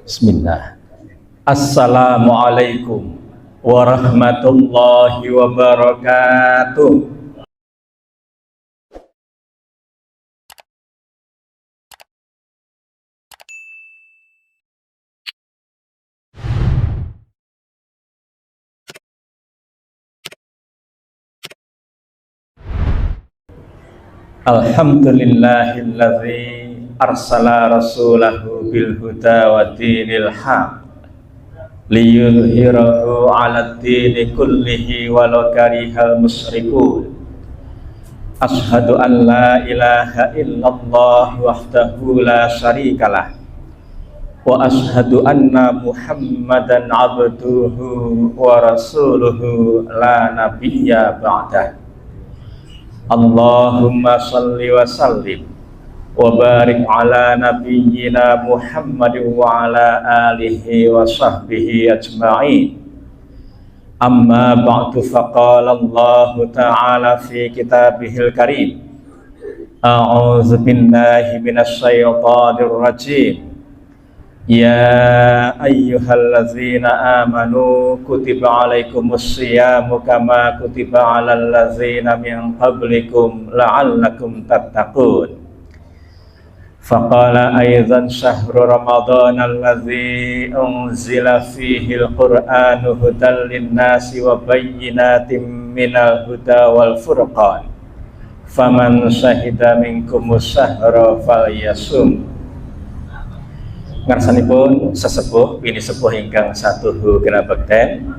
Bismillah. Assalamualaikum warahmatullahi wabarakatuh. Alhamdulillahilladzi arsala rasulahu bil huda wa dinil haq liyudhhirahu 'alad dini kullihi walau karihal musyrikun. Asyhadu an la ilaha illallah wahdahu la syarikalah wa asyhadu anna Muhammadan 'abduhu wa rasuluhu la nabiyya ba'dah. Allahumma salli wa sallim wa barik ala nabiyyina Muhammadin wa ala alihi wa sahbihi ajma'in. Amma ba'du, faqala Allah ta'ala fi kitabihil karim. A'udzu billahi minasy syaithanir rajim. Ya ayyuhallazina amanu kutiba alaikumus syiyamu kama kutiba alal ladzina min qablikum la'allakum tattaqun. Faqala aidan syahru ramadhan alladzi unzila fihi al-Qur'anu hudan lin-nasi wa bayyinatin minal huda wal furqan. Faman syahida minkumus syahra falyasum. Ngarsanipun sesepuh bini sepuh ingkang satuhu kena bekten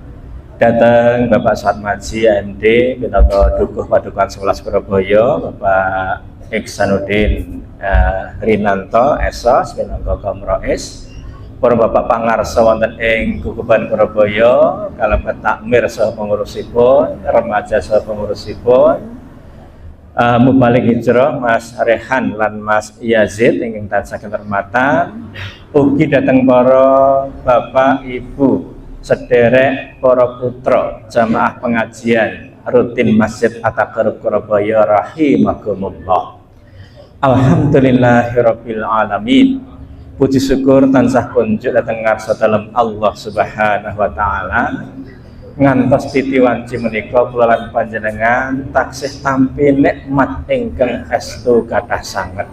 datang Bapak Satmaji AMD minangka dukuh padukan 11 Surabaya, Bapak Iksanuddin Rinanto Esos minangka Komrois, para Bapak pangarsa wonten ing Guguban Surabaya kalebet takmir saha pengurusipun, remaja saha pengurusipun, Mubalik Hijrah Mas Rehan lan Mas Yazid ingkang tansah kehormatan, ugi dateng para bapak ibu sederek para putra jamaah pengajian rutin Masjid At-Taqarrub Surabaya rahimakumullah. Alhamdulillahirabbil alamin. Puji syukur tansah kunjuk dhateng ngarsa dalem Allah Subhanahu wa taala. Ngantos titi wanci menika kula lan panjenengan taksih tampi nikmat ingkang estu kathah sanget.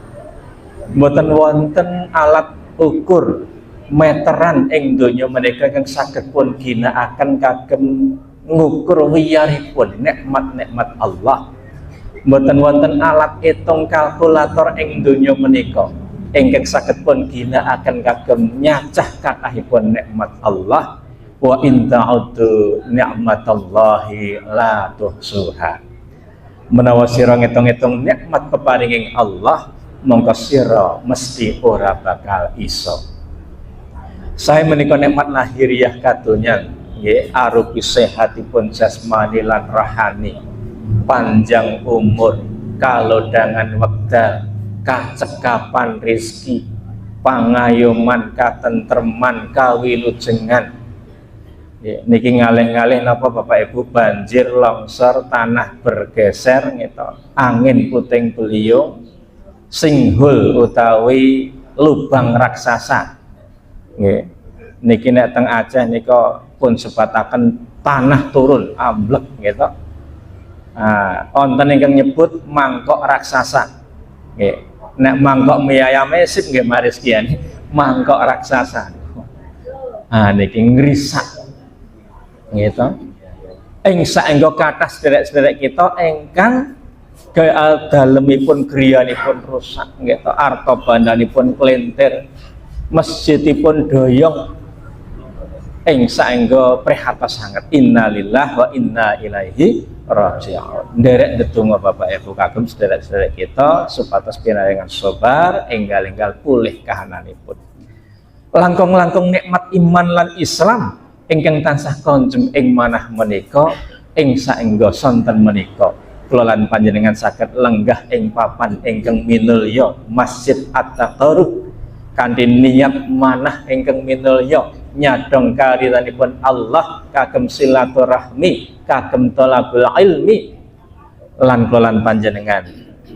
Mboten wonten alat ukur meteran ing donya menika kang saged pun ginakaken kagem ngukur wiyaripun nikmat-nikmat Allah. Mboten wonten alat itung kalkulator ing donya menika ingkang saged pun ginakaken kagem nyacah kathahipun nikmat Allah. Wa in ta'uddu ni'matallahi la tuhsuha. Menawa sira ngitung-ngitung nikmat peparinging Allah, mongko sira mesti ora bakal iso. Saya menika nikmat lahiriah kadonyan nggih arupi sehatipun jasmani lan rohani, panjang umur, kalodhangan wekdal, kacekapan rezeki, pangayoman, katentreman, kawilujengan. Niki ngalih-ngalih napa Bapak Ibu, banjir, longsor, tanah bergeser gitu, angin puting beliung, singhul utawi lubang raksasa. Nggih. Niki nek teng Aceh nika pun sebataken tanah turun amblek gitu. Wonten ingkang nyebut mangkok raksasa. Nggih. Nek mangkok mie ayame sip nggih maris kian mangkok raksasa. Niki ngrisak gitu. Ing saengga kathah sederek-sederek kita ingkang dalemipun griyanipun rusak gitu, arta bandanipun kelintir, masjidipun doyong, ing saengga prihatos sanget. Innalillahi wa inna ilaihi raji'un. Nderek ndedonga Bapak Ibu kagem sederek-sederek kita supados pinaringan sabar enggal-enggal pulih kahananipun. Langkung-langkung nikmat iman lan Islam ingkang tansah konjem ing manah menika, ing saengga sonten menika kula lan panjenengan saged lenggah ing papan ingkang minulya Masjid At-Taqarrub kanthi niat manah ingkang minulya nyadong kariranipun Allah kagem silaturahmi, kagem thalabul ilmi, lan kula lan panjenengan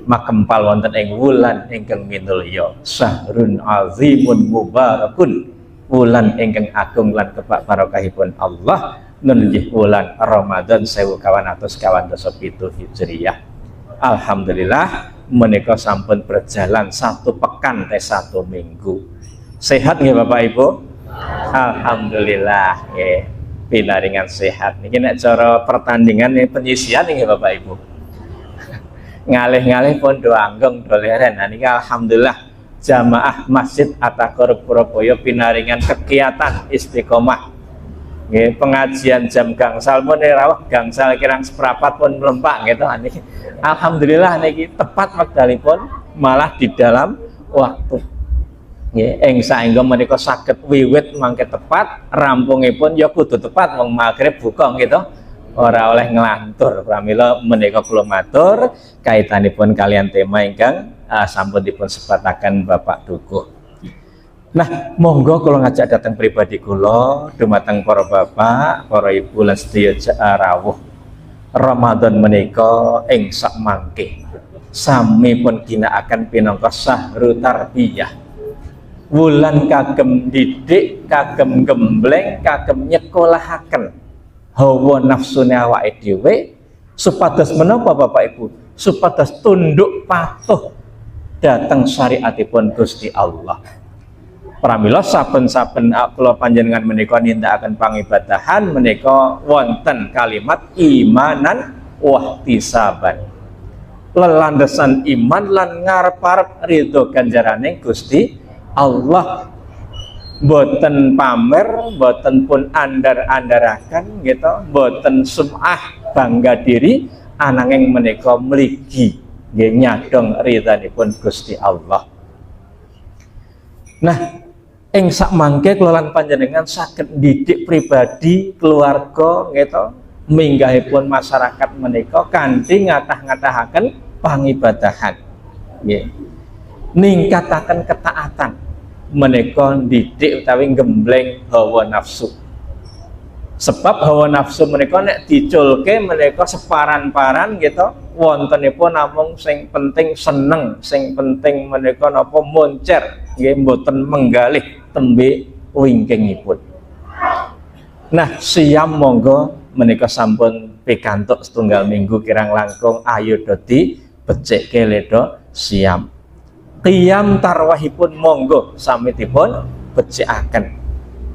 makempal wonten ing wulan ingkang minulya syahrun azimun mubarakun wulan ingkang agung lan kebak barokahipun Allah nun inggih wulan Ramadan 1497 Hijriah. Alhamdulillah menika sampun berjalan 1 pekan teh 1 minggu. Sehat nggih Bapak Ibu? Alhamdulillah nggih. Pinaringan sehat. Niki nek cara pertandingan nih penyisian nggih Bapak Ibu. Ngalih-ngalih pun doanggeng doleren. Nah niki alhamdulillah jamaah Masjid At-Taqarrub Surabaya pinaringan kegiatan istiqomah. Nggih, pengajian jam gangsal pun rawuh gangsal kirang seprapat pun melempak gitu. Niki alhamdulillah niki tepat wekdalipun malah di dalam waktu. Nggih, saengga menika saged wiwit mangke tepat, rampungipun ya kudu tepat wong magrib buka gitu. Ora oleh ngelantur. Pramila menika kula matur kaitanipun kalian tema ingkang sampun dipun sebataken Bapak Dukuh. Nah, monggo kula ngajak datang pribadi kula dumateng para bapak, para ibu lan sedaya rawuh. Ramadan menika ing sak mangke sami pun ginakaken pinangka syahrul tarbiyah. Wulan kagem didik, kagem gembleng, kagem nyekolahaken hawa nafsune awake dhewe supados menapa Bapak Ibu? Supados tunduk patuh dhateng syariatipun Gusti Allah. Pramila saben-saben kula panjenengan menika nindakaken pangibadahan menika wonten kalimat imanan wahtisaban. Lelandesan iman lan ngarep-arep ridho ganjarane Gusti Allah. Boten pamer, boten pun andar-andaraken gitu, boten sum'ah bangga diri, ananging menika mligi nggih nyadong ridhanipun Gusti Allah. Nah, ing sak mangke kula lan panjenengan saged didik pribadi, keluarga gitu, minggahipun masyarakat menika kanthi ngatah-ngatahaken pangibadahan. Nggih. Ningkataken ketaatan menika didik utawi gembleng hawa nafsu. Sebab hawa nafsu menika nek diculke menika separan-paran gitu, wontenipun namung sing penting seneng, sing penting menika napa moncer, nggih mboten menggalih tembe wingkingipun. Nah, siam monggo menika sampun pikantuk setunggal minggu kirang langkung ayo dadi becike ledo siam. Qiyam tarwahipun monggo samitipun becikaken.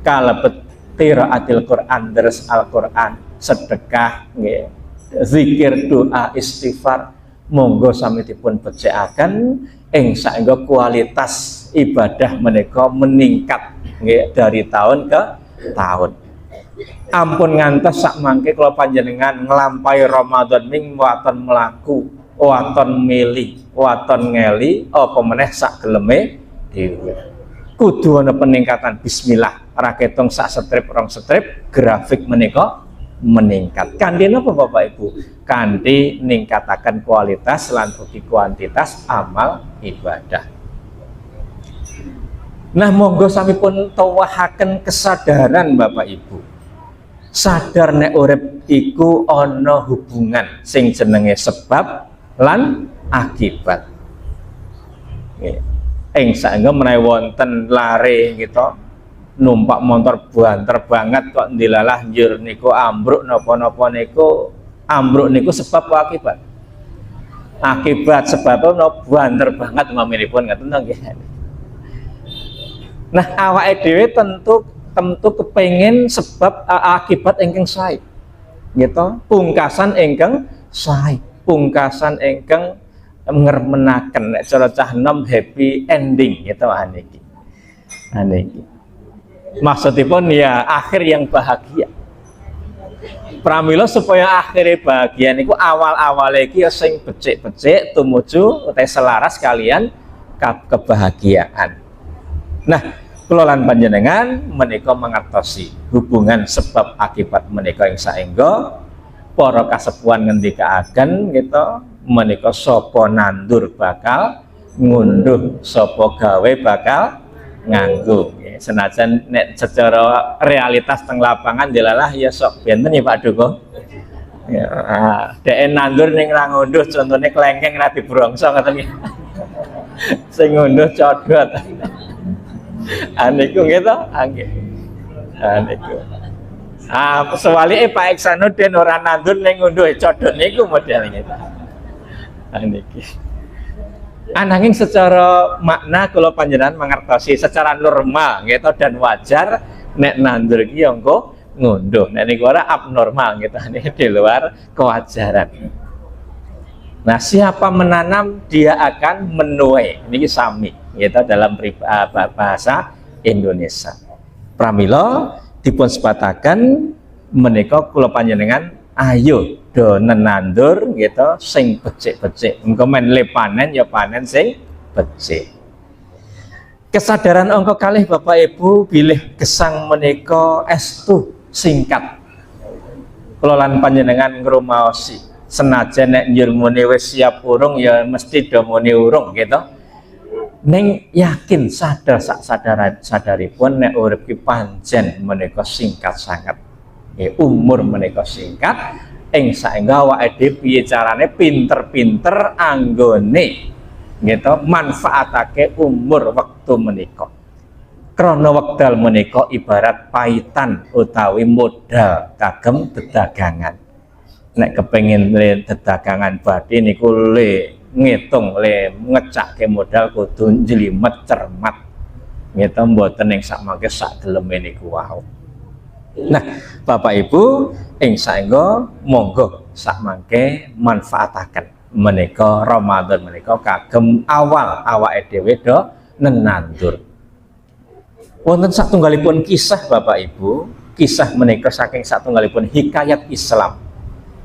Kalebet qiraatil Quran, deres Al-Quran, sedekah, nggih, zikir, doa, istighfar, monggo samitipun becikaken ing saengga kualitas ibadah menika meningkat nggih dari tahun ke tahun. Ampun ngantos sak mangke kula panjenengan nglampahi Ramadan ming waton mlaku, waton mili, waton ngeli, apa meneh sak geleme dhewe. Kudu ana peningkatan bismillah. Ra ketung sak strip rong strip grafik menika meningkat. Kanthi napa Bapak Ibu? Kanthi ningkataken kualitas lan ugi kuantitas amal ibadah. Nah, monggo samipun tawahaken kesadaran Bapak Ibu. Sadar nek urip iku ana hubungan sing jenenge sebab lan akibat. Nggih. Ing saengga menawi wonten lare gitu, numpak motor banter banget kok ndilalah njur niku ambruk napa-napa niku ambruk niku sebab apa akibat? Akibat sebab napa banter banget maminipun ngaten nggih. Nah, awake dhewe tentu kepengin sebab akibat ingkang sae. Gitu, pungkasan ingkang sae, pungkasan ingkang ngermenaken nek cara cah nom happy ending gitu niki. Niki. Maksudipun ya akhir yang bahagia. Pramila supaya akhirnya bahagia niku awal-awale iki sing becik-becik tumuju utawa selaras kalian kebahagiaan. Nah, kula lan panjenengan menika mangertosi hubungan sebab akibat menika ing saengga para kasepuhan ngendikaaken gitu menika sapa nandur bakal ngunduh, sapa gawe bakal nganggo. Senajan nek secara realitas teng lapangan dilalah ya sok benten ya Pak Dukuh. Ya, dhek nandur ning ra ngunduh contone klengkeng ra dibrongso ngoten iki. Sing ngunduh codot. Aniku gitu, nggih. Aniku. Sewalike Pak Iksanuddin ora nandur ning ngunduh codhok niku model ngene. Niki. Ananging secara makna kula panjenengan mangertosi secara normal gitu dan wajar nek nandur iki engko ngunduh. Nek niku ora abnormal gitu di luar kewajaran. Nah, siapa menanam dia akan menuai. Niki sami gitu dalam bahasa Indonesia. Pramila dipun sebataken menika kula panjenengan ayo do nenandur gitu sing becik-becik. Engko men le panen ya panen sing becik. Kesadaran angka kalih Bapak Ibu bilih gesang menika estu singkat. Kula lan panjenengan ngrumaosi senajan nek njur muni wis siap urung ya mesti do muni urung gitu. Ning yakin sadar sak sadaripun nek urip ki pancen menika singkat sangat. Umur menika singkat ing saengga awake dhewe piye carane pinter-pinter anggone gitu manfaatake umur wektu menika. Krana wekdal menika ibarat paitan utawi modal kagem dedagangan. Nek kepengin dedagangan badhe niku ngitung ngecake modal kudu njlimet cermat gitu mboten ing sakmangke sak geleme niku wau. Nah, Bapak Ibu ing saengga monggo sakmangke manfaataken menika Ramadan menika kagem awal awake dhewe do nenandur. Wonten satunggalipun kisah Bapak Ibu, kisah menika saking satunggalipun hikayat Islam.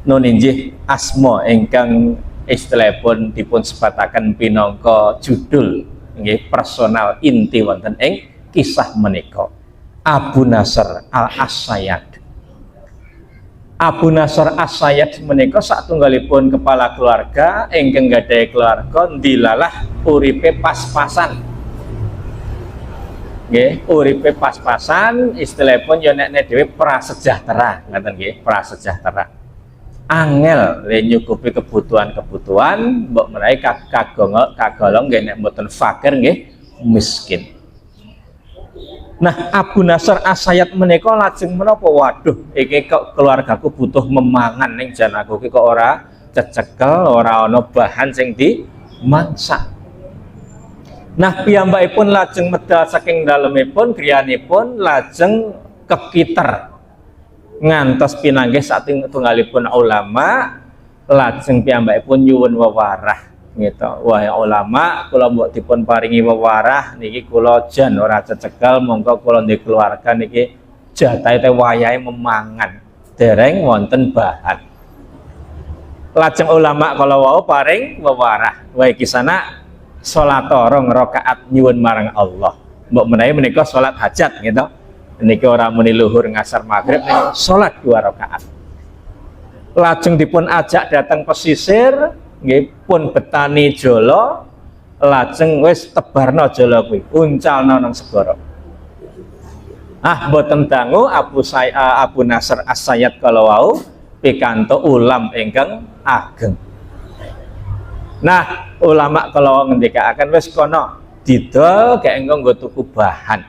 Nun inggih asma ingkang istilahipun dipun sebataken pinangka judul nggih personal inti wonten ing kisah menika. Abu Nasr Al-Asyad. Abu Nasr As-Sayyad menika satunggalipun kepala keluarga ingkang gadhahi keluarga ndilalah uripe pas-pasan. Nggih, uripe pas-pasan istilahipun ya nek dhewe prasejahtera, ngoten nggih, prasejahtera. Angel le nyukupi kebutuhan-kebutuhan mbok menawi kagolong nggih nek mboten fakir nggih miskin. Nah, Abu Nasr As-Sayyad menika lajeng menapa waduh iki kok keluargaku butuh memangan ning jan aku iki kok ora cecekel, ora ana bahan sing dimasak. Nah, piyambakipun lajeng medal saking dalemipun griyanipun lajeng kekiter ngantos pinanggih satunggalipun ulama lajeng piyambakipun nyuwun wewarah gitu. Wahai ulama, kula mbok dipun paringi wewarah niki kula jan ora cecekel monggo kula ndek keluarga niki jatahe te wayahe memangan dereng wonten bahan. Lajeng ulama kala wau paring wewarah. Wa iki sana salat 2 rakaat nyuwun marang Allah. Mbok menawi menika salat hajat gitu. Niki ora muni luhur ngasar maghrib niki salat 2 rakaat. Lajeng dipun ajak datang pesisir nggih pun betani jala lajeng wis tebarna jala kuwi uncalna nang segara. Mboten dangu Abu Nasr As-Sayyad kala wau pikantuk ulam ingkang ageng. Nah, ulama kala wau ngendikaaken wis kono didol gek engko nggo tuku bahan.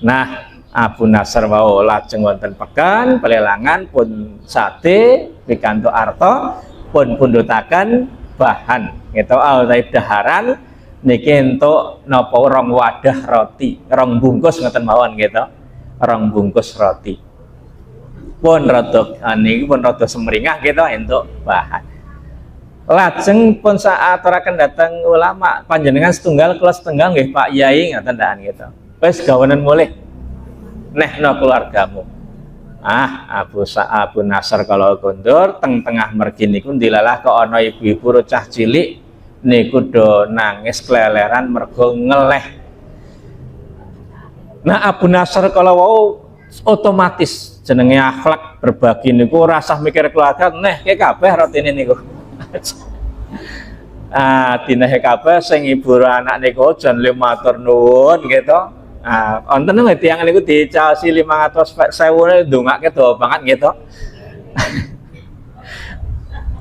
Nah, Abu Nasr wau lajeng wonten pekan pelelangan pun sate pikantuk arta pun pundhutaken bahan gitu utawi daharan niki entuk napa 2 wadah roti 2 bungkus ngoten mawon gitu 2 bungkus roti pun rada niki pun rada semringah gitu entuk bahan. Lajeng pun saaturaken dhateng ulama panjenengan setunggal kula setunggal nggih Pak Yai ngoten ndak gitu wis gawenan mulih nehno keluargamu. Abu Nasr kalau kondur tengah mergi niku dilalah kok ana ibu-ibu cah cilik niku do nangis keleleran mergo ngeleh. Nah, Abu Nasr kalau wau otomatis jenenge akhlak berbagi niku rasah mikir keluarga neh ke kabeh rotine niku. Dineh kabeh sing ibu anak niku jan le matur nuwun gitu. Wonten nggih tiyang niku dicaosi 500.000 ndongake dawa banget gitu.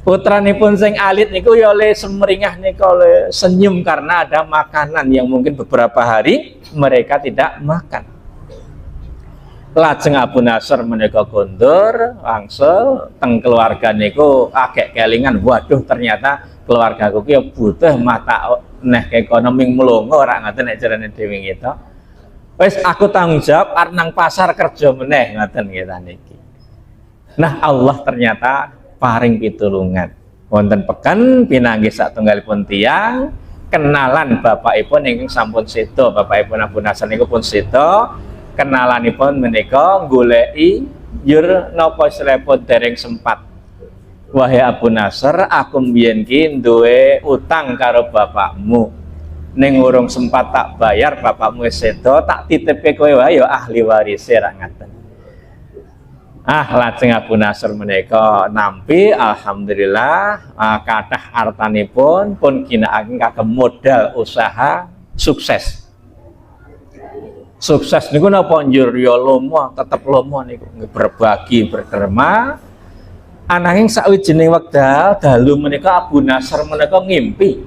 Putranipun sing alit niku ya le semringah niku le senyum karena ada makanan yang mungkin beberapa hari mereka tidak makan. Lajeng Abu Nasr menika kondur langsung teng keluarga niku agek kelingan, waduh ternyata keluargaku ki butuh mata neh ekonomi mlongo ora ngoten nek jarane dhewe gitu. Wis aku tanggung jawab arep nang pasar kerja meneh ngoten kita niki. Nah Allah ternyata paring pitulungan. Wonten peken pinanggih satunggalipun tiyang kenalan bapakipun ingkang sampun sedo, bapakipun Abu Nasr niku pun sedo. Kenalanipun menika goleki yur napa istilahipun dereng sempat. Wahai Abu Nasr, aku mbiyen ki duwe utang karo bapakmu. Ning urung sempat tak bayar, bapakmu wis sedo, tak titipe kowe wae ya ahli warise ra ngaten. Lajeng Abu Nasr menika nampi alhamdulillah kathah artanipun pun ginakaken kagem modal usaha sukses. Sukses niku napa njur ya lomo, tetep lomo niku berbagi berderma. Ananging sawijining wekdal dalu menika Abu Nasr menika ngimpi.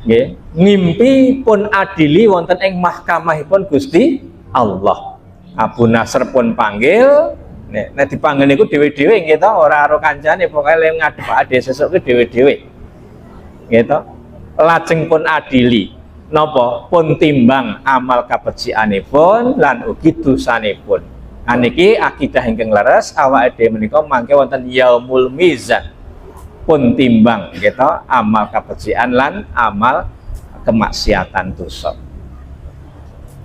Nggih, ngimpi pun adili wonten ing mahkamahipun Gusti Allah. Abu Nasr pun panggil, nek dipanggil niku dhewe-dhewe nggih to, ora karo kancane, pokoke lem ngadep ade sesuk ki dhewe-dhewe. Nggih to. Lajeng pun adili. Napa pun timbang amal kabecikanipun lan ugi dosanipun. Niki akidah ingkang leres awake dhewe menika mangke wonten yaumul mizan. Pun timbang gitu amal kabecikan lan amal kemaksiatan dosa.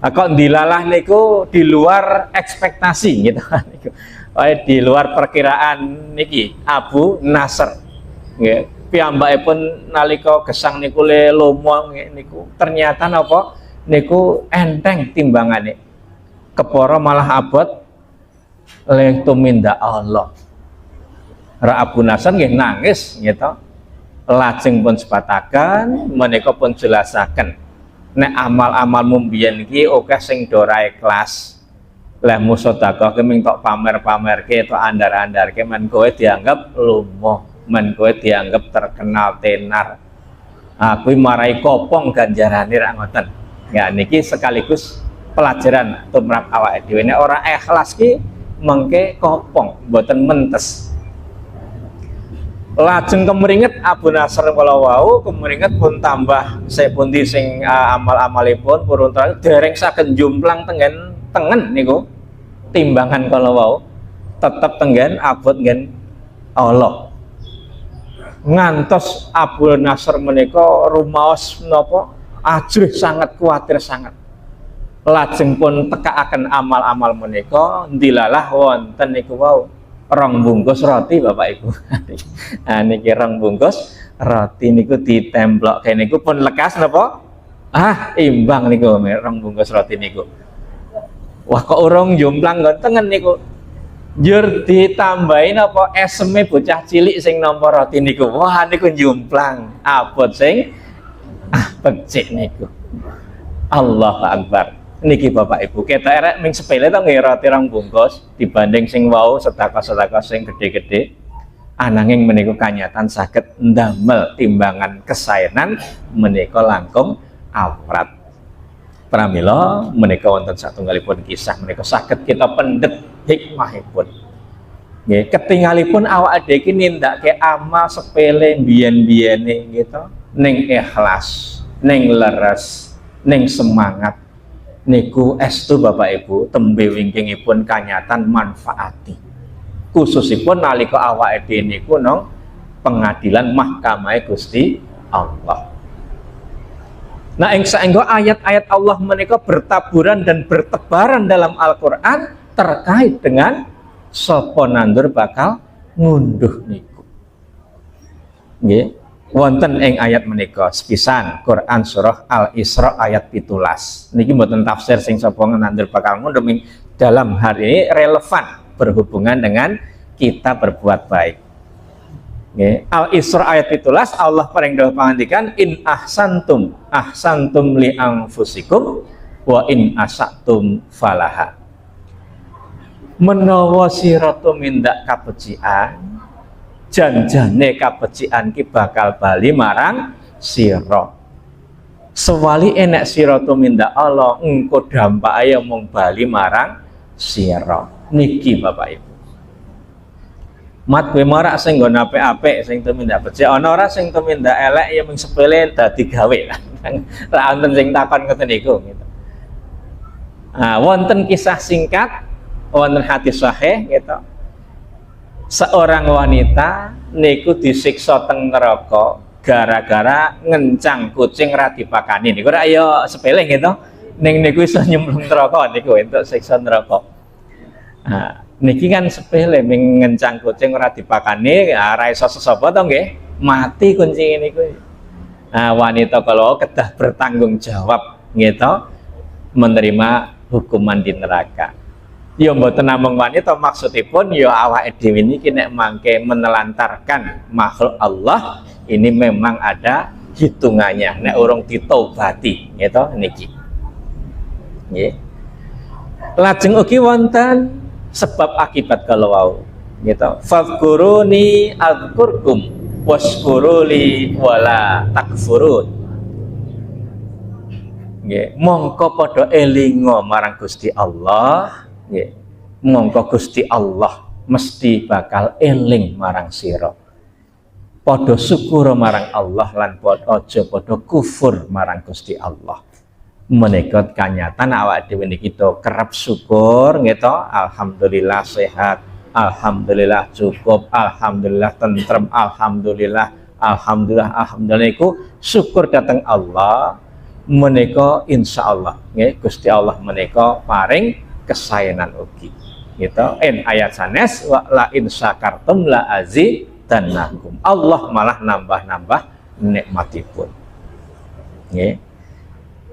Kok dilalah niku di luar ekspektasi gitu niku. Di luar perkiraan niki Abu Nasr. Nggih. Piyambakipun nalika gesang niku le lomo niku ternyata napa niku enteng timbangane. Kepara malah abot le tumindak Allah. Ra Abu Nasr nggih nangis gitu. Lajeng pun sebataken menika pun jelasaken nek amal-amalmu mbiyen iki akeh sing do ra ikhlas. Lah musodaqah ki ming tok pamer-pamerke tok andar-andarke men kowe dianggap lomo. Men kowe dianggap terkenal tenar. Kuwi marai kopong ganjarane ra ngoten. Ya niki sekaligus pelajaran tumrap awake dhewe nek ora ikhlas ki mengke kopong, mboten mentes. Lajeng kemringet Abu Nasr kala wau kemringet pun tambah sepundi sing amal-amalipun purun dereng saged jumplang tengen niku timbangan kala wau tetep tenggen abot nggen Allah. Ngantos Abu Nasr menika rumaos napa ajrih sangat kuwatir sangat. Lajeng pun tekakaken amal-amal menika ndilalah wonten niku wau 2 bungkus roti Bapak Ibu. Niki 2 bungkus roti niku ditemplokke niku pun lekas napa? Imbang niku 2 bungkus roti niku. Wah kok urung jomplang tengen niku. Njur ditambahin apa eseme bocah cilik sing nampa roti niku. Wah niku jumplang abot sing becik niku. Allahu Akbar. Niki Bapak Ibu ketok erek ming sepele to nggih roti 2 bungkus dibanding sing wau sedekah-sedekah sing gede-gede. Ananging menika kanyatan saged ndamel timbangan kesaenan menika langkung awrat. Pramila menika wonten satunggalipun kisah menika saged kita pendet hikmahipun. Nggih, ketingalipun awak dhewe iki nindakake amal sepele mbiyen-biyene gitu, ning ikhlas, ning leres, ning semangat. Niku estu Bapak Ibu tembe wingkingipun kanyatan manfaati. Khususipun nalika awake dhewe niku nang pengadilan mahkamah Gusti Allah. Nah, ing saengga ayat-ayat Allah menika bertaburan dan bertebaran dalam Al-Qur'an terkait dengan sapa nandur bakal ngunduh niku. Nggih, wonten ing ayat menika sepisan Quran surah Al-Isra ayat 17. Niki mboten tafsir sing sapa nandur bakal ngunduh dalam hari ini relevan berhubungan dengan kita berbuat baik. Al-Isra ayat 17 Allah paring dawuh pangandikan in ahsantum li anfusikum wa in asatum falaha. Menawa sira tumindak kabecikan janjane kabecikan ki bakal bali marang sira. Sewali enek sira tumindak Allah engko dampak ayo mung bali marang sira. Niki Bapak Ibu. Mat kowe marak sing nggon apik-apik sing tumindak becik, ana ora sing tumindak elek ya mung sepele dadi gawe. Lah wonten sing takon ngoten niku gitu. Wonten kisah singkat, wonten hadis sahih gitu. Seorang wanita niku disiksa teng neraka gara-gara ngencang kucing ra dipakani. Niku ora ya sepele gitu. Ning niku iso nyemplung neraka niku entuk siksa neraka. Niki kan sepele ngencang kucing ora dipakani, ora iso sesapa to nggih? Mati kucing niku. Wanita kalau kedah bertanggung jawab gitu menerima hukuman di neraka. Ya mboten namung wanita maksudipun ya awake dhewe niki nek mangke menelantarkan makhluk Allah ini memang ada hitungannya nek urung ditobati gitu niki. Nggih. Lajeng ugi wonten sebab akibat kalau wau gitu. Fadhkuruni adzkurkum waskuruli wala takfurun. Nggih, mongko padha elinga marang Gusti Allah, nggih. Mongko Gusti Allah mesti bakal eling marang sira. Padha syukur marang Allah lan aja padha kufur marang Gusti Allah. Menika kanyatan awak dhewe niki kerep syukur gitu, alhamdulillah sehat, alhamdulillah cukup, alhamdulillah tentrem, alhamdulillah iku syukur datang Allah. Menika insyaallah nggih Gusti Allah menika paring kesaenan ugi gitu. Ayat sanes wa la in syakartum la azidannakum. Allah malah nambah-nambah nikmatipun. Nggih.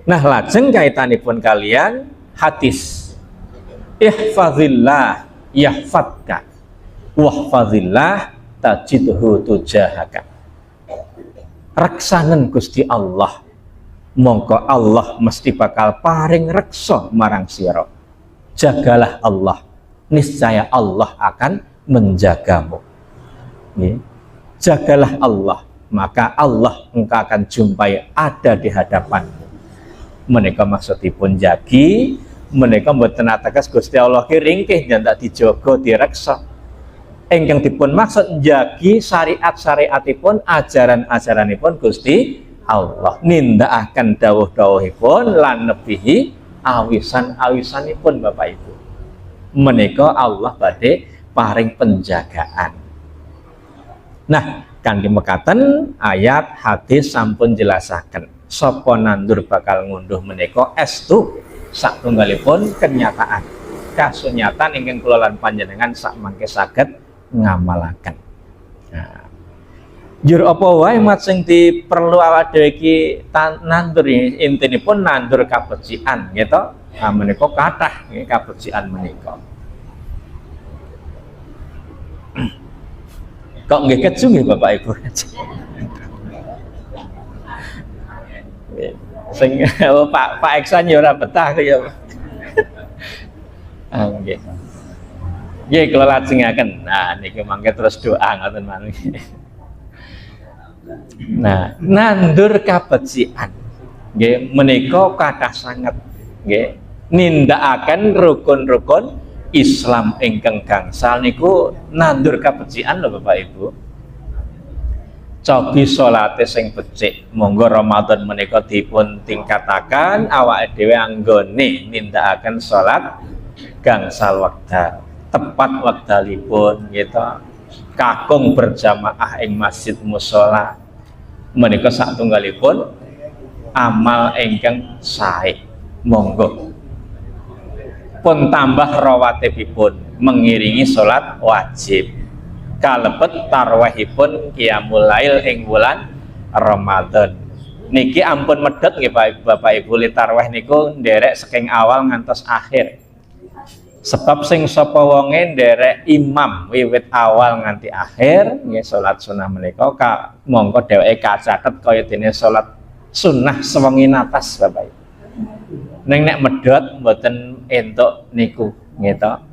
Nah, lajeng kaitanipun kalian hadis ihfazillah yahfadka wahfazillah tajidhu tujahaka. Reksanen Gusti Allah mongko Allah mesti bakal paring reksa marang sira. Jagalah Allah, niscaya Allah akan menjagamu. Nggih. Jagalah Allah, maka Allah engkau akan jumpai ada di hadapanmu. Menika maksudipun jagi, menika mboten ateges Gusti Allah ki ringkih ndak dijaga direksa. Ingkang dipun maksud jagi syariat-syariatipun, ajaran-ajaranipun Gusti Allah. Nindakaken dawuh-dawuhipun lan nebihi awisan-awisanipun Bapak Ibu. Menika Allah badhe paring penjagaan. Nah, kanthi mekaten ayat hadis sampun jelasaken. Sapa nandur bakal ngunduh menika estu satunggalipun kenyataan kasunyatan ingkang kula lan panjenengan sak mangke saged ngamalaken. Nah, jur apa wae mat sing diperlu awak dhewe iki nandur intinipun nandur kabecikan gitu. Nah, menika kathah nggih kabecikan menika. Kok nggih keju nggih Bapak Ibu. Sing Pak Eksan ya ora betah ya. Nggih. Nggih kula lajengaken. Nah niki mangke terus doa ngoten maneh. Nah, nandur kabecikan nggih menika kathah sanget nggih nindakaken rukun-rukun Islam ingkang gangsal niku nandur kabecikan lho Bapak Ibu. Cobi salate sing becik, monggo Ramadan menika dipun tingkataken awake dhewe anggone nindakaken salat gangsal wekdal, tepat wekdalipun gitu. Kakung berjamaah ing masjid mushola menika satunggalipun amal ingkang sae. Monggo pun tambah rawatibipun mengiringi salat wajib. Kalebet tarwahipun qiyamul lail ing wulan Ramadan. Niki ampun medhot nggih Bapak Ibu, li tarwah niku nderek saking awal ngantos akhir. Sebab sing sapa wonge nderek imam wiwit awal nganti akhir nggih salat sunah menika mongko dheweke kacatet kaya dene salat sunah sewengi atas Bapak Ibu. Ning nek medhot mboten entuk niku gitu.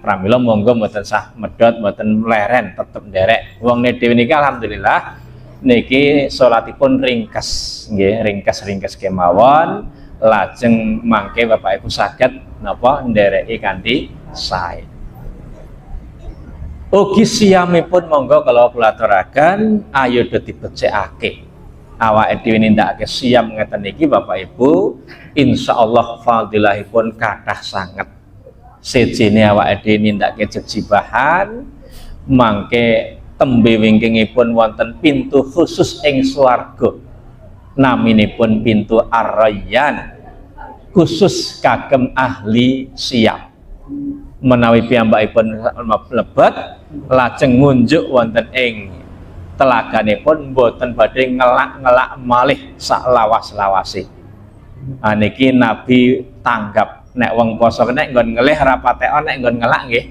Pramila monggo mboten sah medhot mboten leren tetep nderek. Wong dhewe niki alhamdulillah niki salatipun ringkes nggih, ringkes kemawon lajeng mangke Bapak Ibu saged napa ndereki kanthi sae. Ugi siyamipun monggo kalau kula aturaken ayo dibecekake. Awake dhewe nindakake siyam ngeten iki Bapak Ibu, insyaallah fadilahipun kathah sanget. Sejene awake dhewe nindakake jejibahan mangke tembe wingkingipun wonten pintu khusus ing swarga. Naminipun pintu Ar-Rayyan, khusus kagem ahli siyam. Menawi piyambakipun mlebet lajeng ngunjuk wonten ing telaganipun boten badhe ngelak-ngelak malih sak lawas-lawase. Niki Nabi tanggap nek wong poso nek nggon ngelih ora patekan nek nggon ngelak nggih.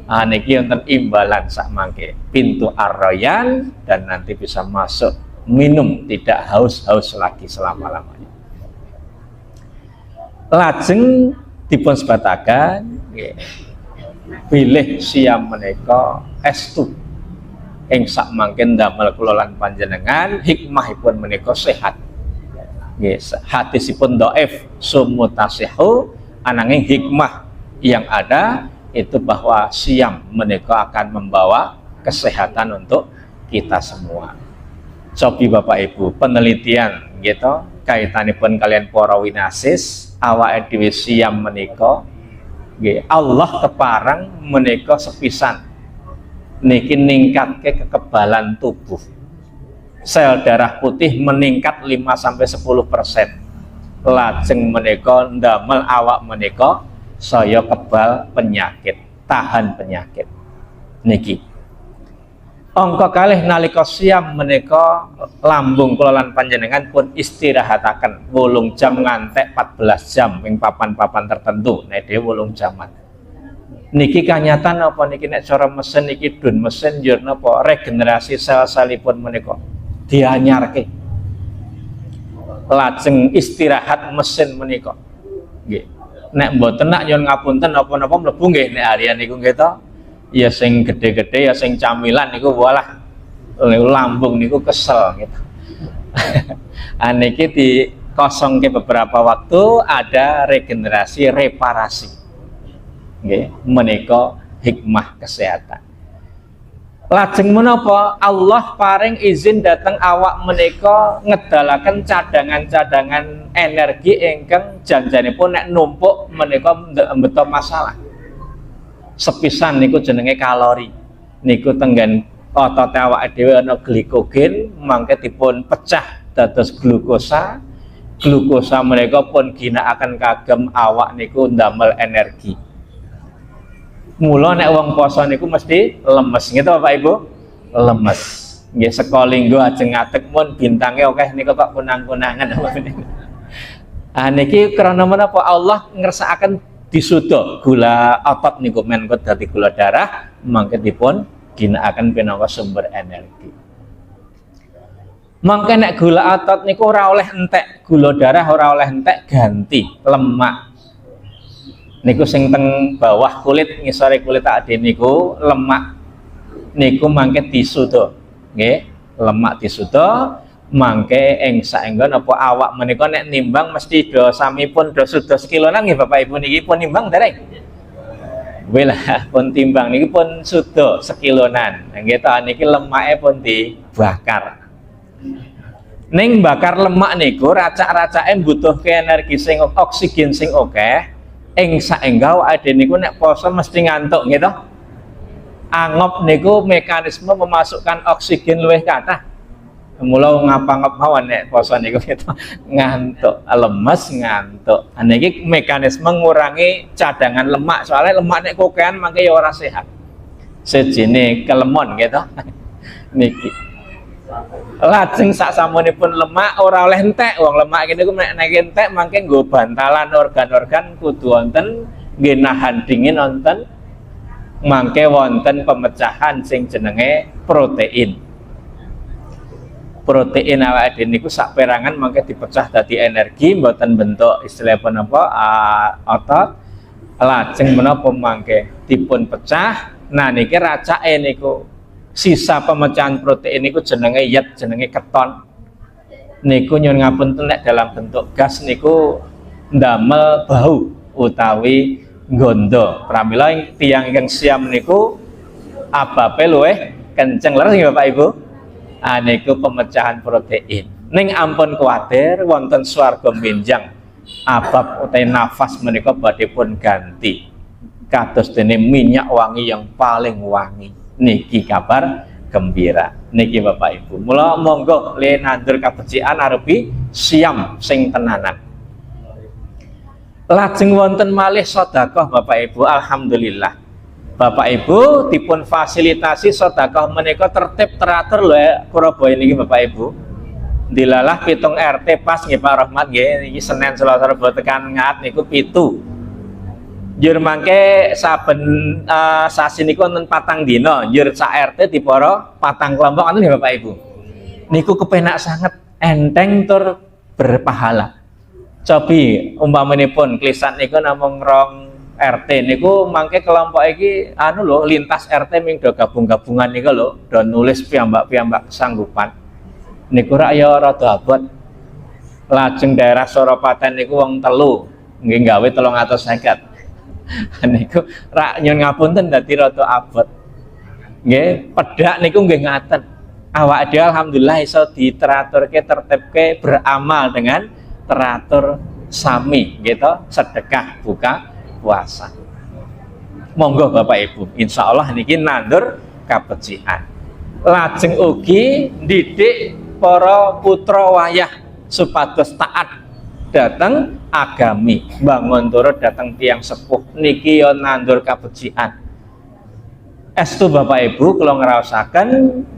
Niki wonten imbalan sak mangke pintu Ar-Rayyan dan nanti bisa masuk minum tidak haus-haus lagi selama-lamanya. Lajeng dipun sebataken nggih. Bilih siyam menika estu ing sak mangke damel kula lan panjenengan hikmahipun menika sehat. Nggih, hadisipun dhaif sumutasihu ananging hikmah yang ada itu bahwa siyam menika akan membawa kesehatan untuk kita semua. Cobi Bapak Ibu, penelitian gitu kaitanipun kalian para winasis awake dhewe siyam menika nggih Allah keparang menika sepisan niki ningkatke kekebalan tubuh. Sel darah putih meningkat 5-10%. Lajeng menika ndamel awak menika saya kebal penyakit, tahan penyakit. Niki angka kalih nalika siyam menika lambung kula lan panjenengan pun istirahataken 8 jam ngantek 14 jam ing papan-papan tertentu nek dhewe 8 jaman. Niki kanyatan apa niki nek cara mesin niki dun mesin yo napa regenerasi sel-selipun menika dianyarke. Lajeng istirahat mesin menika. Nggih. Nek mboten nak nyuwun ngapunten napa-napa mlebu nggih nek harian niku nggih to. Ya sing gede-gede ya sing camilan niku walah lambung niku kesel gitu. Niki dikosongke beberapa waktu ada regenerasi reparasi. Nggih, menika hikmah kesehatan. Lajeng menapa Allah paring izin dateng awak menika ngedalaken cadangan-cadangan energi ingkang janjanipun nek numpuk menika mbeto masalah. Sepisan niku jenenge kalori. Niku tenggen otot awake dhewe ana glikogen mangke dipun pecah dados glukosa. Glukosa menika pun ginakaken kagem awak niku ndamel energi. Mula nek wong poso niku mesti lemes gitu Bapak Ibu. Lemes. Nggih sekolinggo ajeng ngadeg mun bintange akeh niku kok kunang-kunangan. Niki krana menapa Allah ngersakaken disuda gula otot niku men kok dadi gula darah mangke dipun ginakaken pinangka sumber energi. Mangke nek gula otot niku ora oleh entek, gula darah ora oleh entek, ganti lemak. Niku sing teng bawah kulit ngisore kulit ade niku lemak niku mangke disuda. Nggih, lemak disuda mangke ing saenggon apa awak menika nek nimbang mesti do samipun do suda sekilonan nggih Bapak Ibu niki pun nimbang dereng. Welah pun timbang niki pun suda sekilonan. Nggih ta niki lemake pun dibakar. Ning bakar lemak niku racak-racake mbutuhke energi sing oksigen sing akeh. Ing saengga awake niku nek poso mesti ngantuk nggih to. Angop niku mekanisme memasukkan oksigen luwih kathah. Mula ngapa-ngap mawon nek poso niku gitu ngantuk, lemes ngantuk. Niki mekanisme ngurangi cadangan lemak. Soalnya lemak nek kokean mangke ya ora sehat. Sejene kelemon gitu. Niki. Lajeng sak samunipun lemak ora oleh entek. Wong lemak niku nek entek mangke nggo bantalan organ-organ kudu wonten nggih nahan dingin wonten mangke wonten pemecahan sing jenenge protein. Protein awake dhewe niku sak perangan mangke dipecah dadi energi mboten bentuk istilahipun apa otot. Lajeng menapa mangke dipun pecah. Nah niki racake niku sisa pemecahan protein niku jenenge yat, jenenge keton. Niku nyuwun ngapunten nek dalam bentuk gas niku ndamel bau utawi gondo. Pramila tiyang ingkang siam niku abape luweh kenceng leres nggih Bapak Ibu. Niku pemecahan protein. Ning ampun kuwatir wonten swarga benjang abab utawi nafas menika badhe pun ganti kados dene minyak wangi yang paling wangi. Niki kabar gembira niki Bapak Ibu. Mula monggo le nandur kabecikan arepi siam sing tenanan. Lajeng wonten malih sedekah Bapak Ibu, alhamdulillah. Bapak Ibu dipun fasilitasi sedekah menika tertib teratur lho Surabaya niki Bapak Ibu. Dilalah pitung RT pas nggih Pak Rahmat nggih niki Senin Selasa Rabu tekan ngat niku 7. Njur mangke saben sasi niku wonten 4 dina, njur sak RT dipara 4 kelompok ngoten nggih Bapak Ibu. Niku kepenak sangat, enteng tur berpahala. Cobi umpamanipun klisan niku namung rong RT niku mangke kelompok iki anu lho lintas RT ming do gabung-gabungan niku lho, do nulis piyambak-piyambak kesanggupan. Niku rak ya rada abot. Lajeng daerah Soropaten niku wong 3 nggih gawe 350. Niku rak nyun ngapunten dadi rada abot. Nggih, pedhak niku nggih ngaten. Awak dhewe alhamdulillah iso diteraturke tertibke beramal dengan teratur sami gitu, sedekah buka puasa. Monggo Bapak Ibu, insyaallah niki nandur kabecikan. Lajeng ugi didik para putra wayah supados taat dateng agami, bangun turut dateng tiang sepuh niki yo nandur kabecikan. Estu Bapak Ibu kula ngraosaken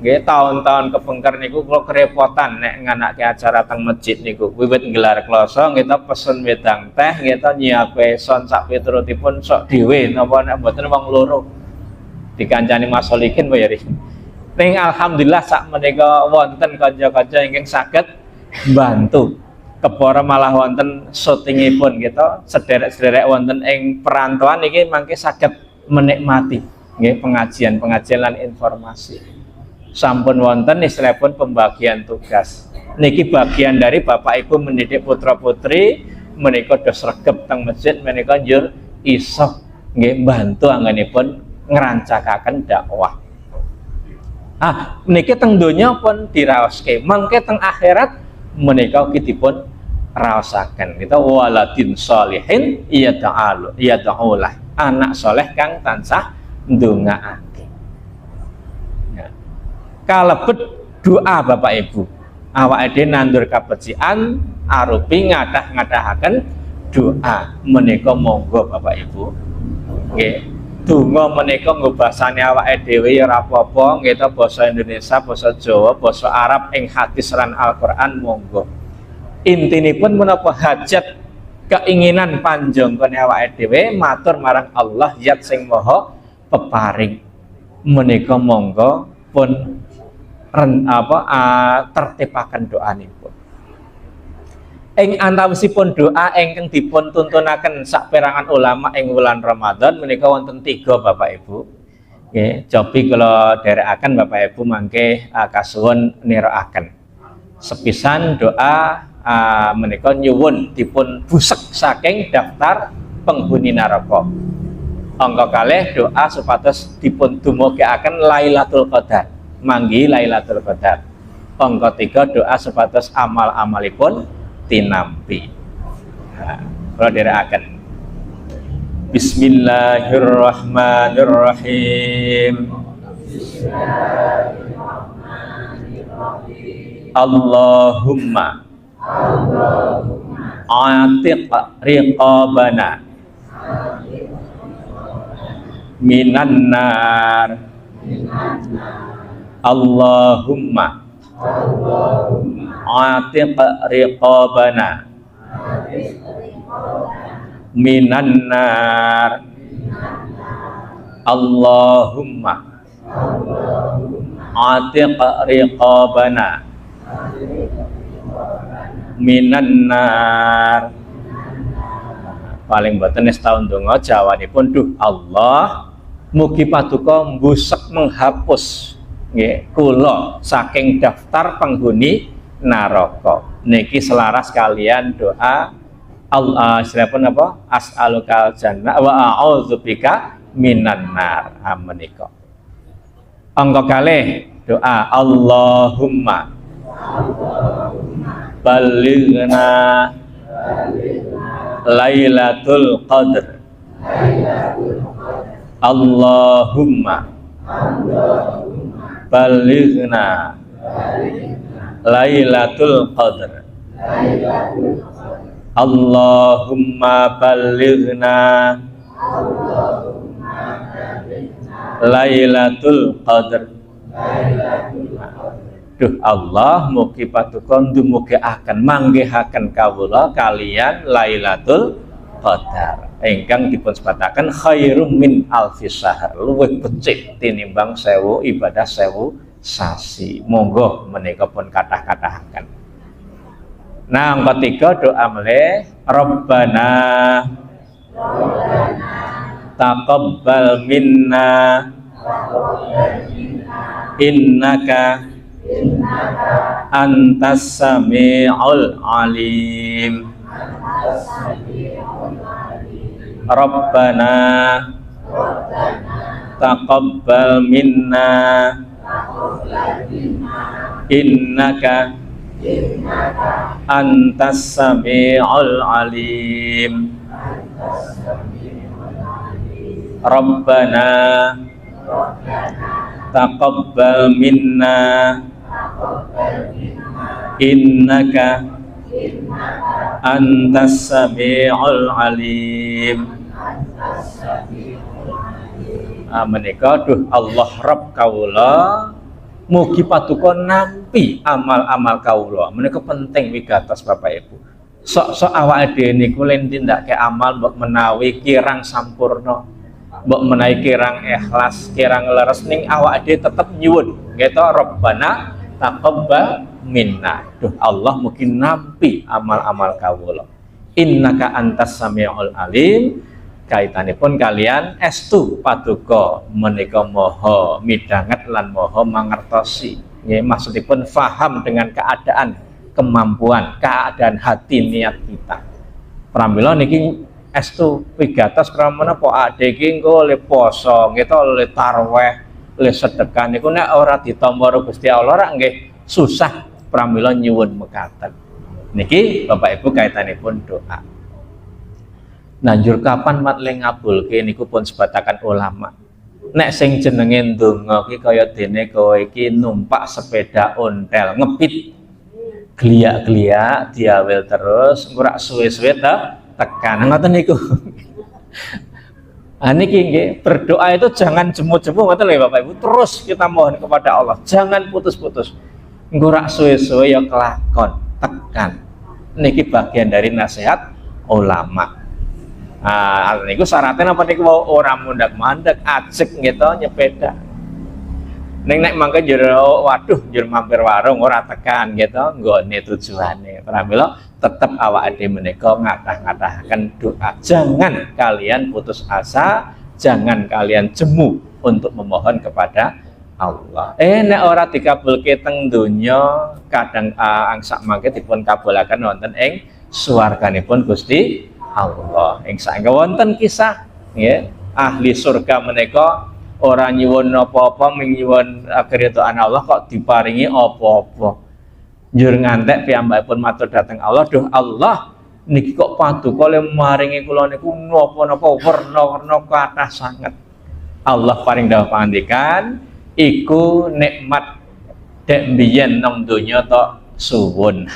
nggih tahun-tahun kepengker niku kula kerepotan nek nganake acara teng masjid niku. Wiwit nggelar kloso nggih ta pesen wedang teh nggih ta nyiape son sak piturutipun sok dhewe napa nek mboten wong loro. Dikancani Mas Solikin apa ya ri. Ning alhamdulillah sak menika wonten kanca-kanca ingkang saged bantu. Kepara malah wonten syutingipun nggih ta sederek-sederek wonten ing perantauan niki mangke saged menikmati nggih pengajian lan informasi. Sampun wonten istilahipun pembagian tugas. Niki bagian dari Bapak Ibu mendidik putra-putri menika dos regep teng masjid menika njur iso nggih bantu anggenipun ngerancakaken dakwah. Niki teng donya pun diraoske, mangke teng akhirat menika ugi dipun raosaken. Kita waladin sholihin yad'ulah. Anak soleh kang tansah ndongaake. Ya. Kalebet doa Bapak Ibu. Awake dhewe nandur kabecikan arupi ngadah-ngadahaken doa. Menika monggo Bapak Ibu. Nggih. Donga menika nggo basane awake dhewe ya ora apa-apa, nggih ta basa Indonesia, basa Jawa, basa Arab ing hadis lan Al-Qur'an monggo. Intinipun menapa hajat keinginan panjenengane awake dhewe matur marang Allah Zat sing Maha peparing menika monggo pun tertipaken doanipun. Ing antawisipun doa ingkang dipun tuntunaken saperangan ulama ing wulan Ramadan menika wonten 3 Bapak Ibu. Nggih, cobi kula dherekaken Bapak Ibu mangke kasuwun nirakaken. Sepisan doa menika nyuwun dipun busek saking daftar penghuni neraka. Angka kalih doa supados dipun dumugakaken Lailatul Qadar. Manggi Lailatul Qadar. Angka 3 doa supados amal-amalipun tinampi. Kula dherekaken. Bismillahirrahmanirrahim. Allahumma atiq riqabana minan nar. Allahumma atiq riqabana minan nar. Allahumma atiq riqabana minan nar. Paling boten setahun donga jawanipun duh Allah mugi paduka mbusek menghapus nggih kula saking daftar penghuni neraka. Niki selaras kalian doa Allah istilahipun apa? As'alukal jannah wa a'udzubika minan nar. Menika. Angka kalih doa Allahumma balighna Lailatul Qadr. Allahumma balighna Lailatul Qadr. Allahumma balighna Lailatul Qadr. Duh Allah mugi paduka ndumugaken manggihaken kawula kalian Lailatul Qadar ingkang dipun sebataken khairum min alfi syahr, luwih becik tinimbang 1000 ibadah 1000 sasi. Monggo menika pun kathah-kathahaken. Nah, yang ketiga doa meleh Rabbana taqabbal minna innaka antas sami'ul alim. Rabbana taqabbal minna innaka antas sami'ul alim. Rabbana taqabbal minna innaka antas sami'ul alim. Menika duh Allah Rabb kawula mugi paduka nampi amal-amal kawula. Menika penting wigatos Bapak Ibu. Sok-sok awake dhewe niku len tindake amal mbok menawi kirang sampurna, mbok menawi kirang ikhlas, kirang leres ning awake dhewe tetep nyuwun gitu Rabbana taqabbal minna. Duh Allah mugi nampi amal-amal kawula. Innaka antas sami'ul alim. Kaitanipun kalian estu paduka menika maha midhanget lan maha mangertosi. Nggih maksudipun faham dengan keadaan, kemampuan, keadaan hati niat kita. Pramila niki estu wigatos pramana po ade iki engko le poso, nggih le tarweh, le sedekah niku nek ora ditampa Gusti Allah rak nggih susah pramila nyuwun mekaten. Niki Bapak Ibu kaitanipun doa. Nanjur kapan mat le ngabulke niku pun sebatakan ulama. Nek sing jenenge ndonga ki kaya dene kowe iki numpak sepeda ontel ngepit gliak-gliak diawel terus ora suwe-suwe tekan ngoten niku. Niki nggih berdoa itu jangan jemu-jemu ngoten lho Bapak Ibu, terus kita mohon kepada Allah, jangan putus-putus. Engko ora suwe-suwe ya kelakon, tekan. Niki bagian dari nasihat ulama. Niku syaratnya apa niku ora mundak-mandek, ajek gitu nyepeda. Nek mangke jero waduh jero mampir warung ora tekan gitu, nggone tujuane. Pramila tetep awake dhewe menika ngathah-ngathahaken doa. Jangan kalian putus asa, jangan kalian jemu untuk memohon kepada Allah. Nek ora dikabulke teng donya, kadang angsak mangke dipun kabulaken wonten ing swarganipun Gusti Allah. Ing saengga wonten kisah nggih ahli surga menika ora nyuwun apa-apa ming nyuwun keridhaan Allah kok diparingi apa-apa. Njur ngantek piyambakipun matur dhateng Allah, "Duh Allah, niki kok paduka le maringi kula niku napa-napa werna-werna kathah sanget." Allah paring dawuh pangandikan, "Iku nikmat dek biyen nang donya tok suwun."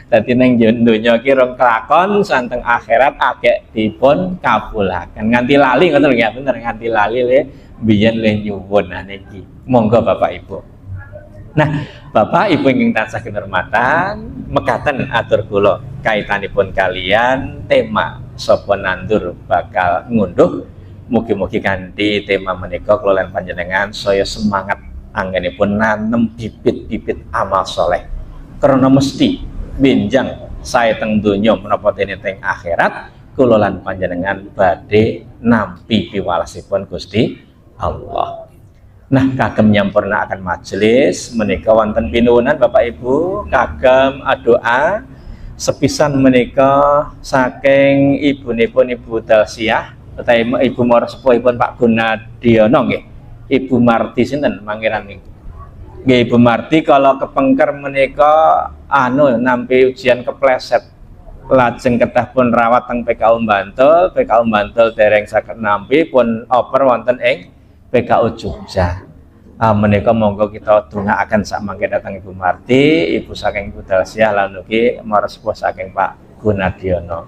Dadi ning donya ki rong kelakon santeng akhirat akeh dipun kabulaken. Nganti lali ngoten nggih, bener nganti lali le biyen le nyuwun niki. Monggo Bapak Ibu. Nah, Bapak Ibu ingkang tansah kinurmatan, mekaten atur kula kaitanipun kalian tema sapa nandur bakal ngunduh. Mugi-mugi kanthi tema menika kula lan panjenengan saya semangat anggenipun nanem bibit-bibit amal soleh. Karena mesti benjang saya teng donya menapa dene teng akhirat kula lan panjenengan badhe nampi piwalasipun Gusti Allah. Nah, kagem nyampurnakaken majelis menika wonten pinuwunan Bapak Ibu kagem doa sepisan menika saking ibunipun Ibu Dalsiah utawi Ibu marsepuhipun Pak Gunadiono nggih. Ibu Marti sinten pangeran niku? Nggih Ibu Marti kalau kepengker menika nampi ujian kepleset lajeng kedah pun rawat teng PKU Bantul dereng saged nampi pun oper wonten ing PKU Jogja. Menika monggo kita dongaaken sak mangke datang Ibu Marti, Ibu saking Ibu Dalsiah lan ugi marsepuh saking Pak Gunadiono.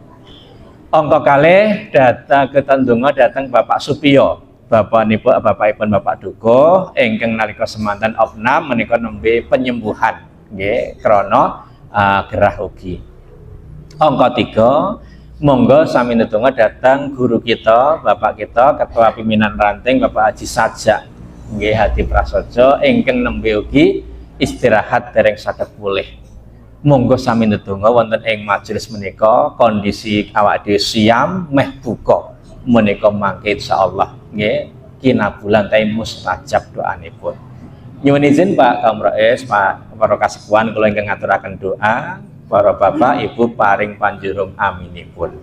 Angka kalih data ketandunga datang Bapak Supiyo. Bapakipun Bapak Duko ingkang nalika semanten opnam menika nembe penyembuhan nggih krana gerah ugi. Angka 3 monggo sami ndedonga datang guru kita, Bapak kita Ketua Pimpinan Ranting Bapak Haji Sajak nggih Hadi Prasojo ingkang nembe ugi istirahat dereng saged pulih. Monggo sami ndedonga wonten ing majelis menika kondisi awak dhewe siam meh buka menika mangke insyaallah nggih kinabulan ta mustajab doanipun. Nyuwun izin Pak Kamrais, Pak para kasepuhan kula ingkang ngaturaken doa, para bapak ibu paring panjurung aminipun.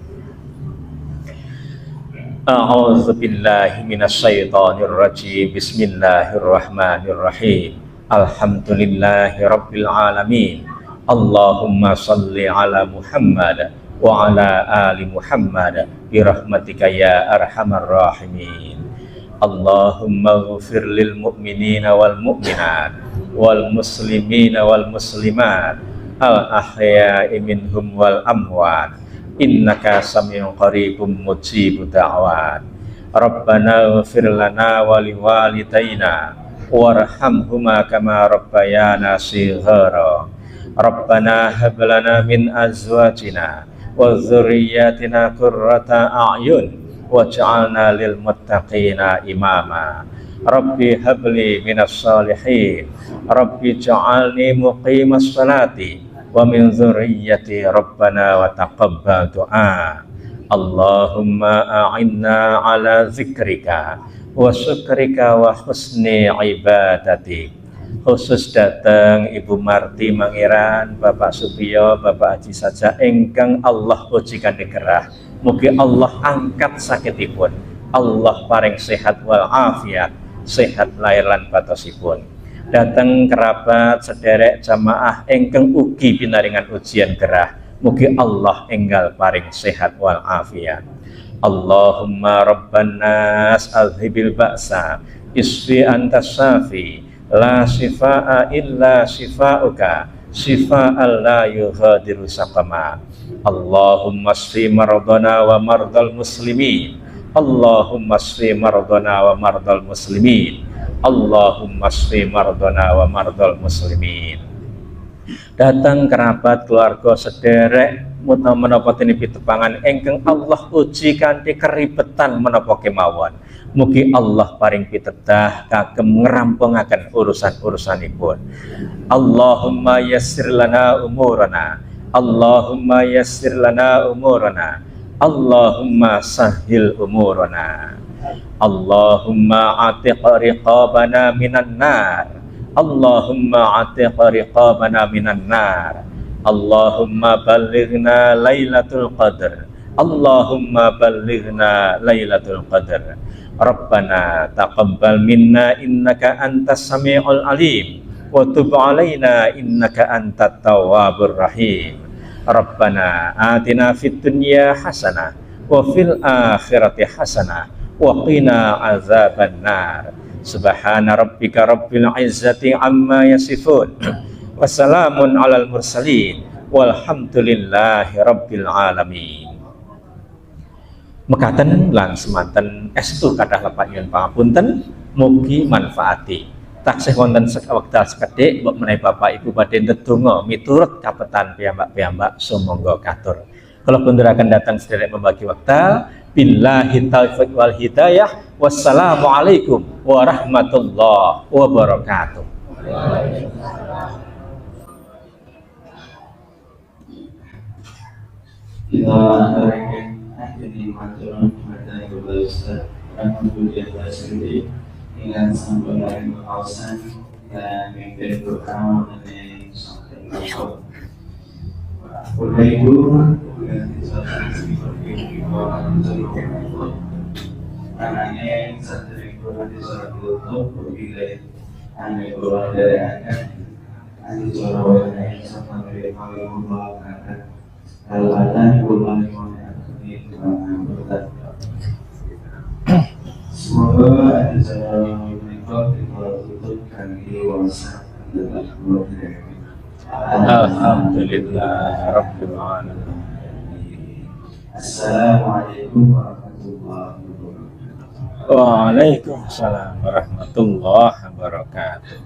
A'udzu billahi minasyaitonir rajim. Bismillahirrahmanirrahim. Alhamdulillahi rabbil alamin. Allahumma shalli ala Muhammad wa ala ali Muhammad bi rahmatika ya arhamar rahimin. Allahumma ghfir lil mu'minina wal mu'minat wal muslimina wal muslimat al ahya'i minhum wal amwat innaka sami'un qaribun mujibud da'wat. Rabbana ghfir lana wa liwalidayna warhamhuma kama rabbayana shighara. Rabbana hab lana min azwajina wa dzurriyyatina qurrata a'yun waj'alna lil muttaqina imama. Rabbi habli minas shalihin. Rabbi ja'alni muqimas salati wa min dzurriyyati rabbana wa taqabbal du'a. Allahumma a'inna ala zikrika wa syukrika wa husni ibadatik. Khusus datang Ibu Marti Mangiran, Bapak Supiyo, Bapak Haji Saja ingkang Allah ujikan dikerah. Mugi Allah angkat sakitipun, Allah paring sehat wal afiat, sehat lahir lan batosipun. Datang kerabat sederek jamaah ingkang ugi pinaringan ujian gerah, mugi Allah enggal paring sehat wal afiat. Allahumma rabban nas azhibil ba'sa isfi antas syafi la shifaa illa shifauka shifaan la yughadiru saqama. Allahumma shfi mardana wa mardal muslimin. Allahumma shfi mardana wa mardal muslimin. Allahumma shfi mardana wa mardal muslimin. Datang kerabat keluarga sederek menapa dene pitepangan ingkang Allah uji kanthi keribetan menapa kemawon. Mugi Allah paring pitedah kagem ngrampungaken urusan-urusanipun. Allahumma yassir lana umurana. Allahumma yassir lana umurana. Allahumma sahhil umurana. Allahumma atiq riqabana minan nar. Allahumma atiq riqabana minan nar. Allahumma ballighna lailatul qadr. Allahumma ballighna lailatul qadr. Rabbana taqabbal minna innaka antas sami'ul alim wa tub alaina innaka antat tawwabur rahim. Rabbana atina fid dunya hasanah wa fil akhirati hasanah wa qina azaban nar. Subhana rabbika rabbil izzati amma yasifun. Wassalamun alal mursalin walhamdulillahi rabbil alamin. Mekaten lan semanten estu kathah lepat nyuwun pangapunten, mugi manfaati. Taksih wonten wekdal sekedhik mbok menawi Bapak Ibu badhe ndedonga miturut kapetan piyambak-piyambak sumangga katur. Kula kunduraken datang sederek membagi wekdal. Billahi taufiq wal hidayah. Wassalamualaikum warahmatullahi wabarakatuh. Kita akhirnya matur kepada Bapak Ustaz Alhamdulillah sendiri dengan sampai kawasan dan memimpin berkawan dengan sampai kawasan. Oleh itu, dengan disatukan seperti orang terlalu anaknya yang satu orang disatukan berbeda, anak orang dari anak, anak orang yang sama dari kawin membawakan hal-hal pulang yang berkat. Semoga ada jalan berikut ditutup di wasa dan keluarga. Alhamdulillah Rabbil Alamin. Assalamualaikum warahmatullahi wabarakatuh. Waalaikumsalam warahmatullahi wabarakatuh.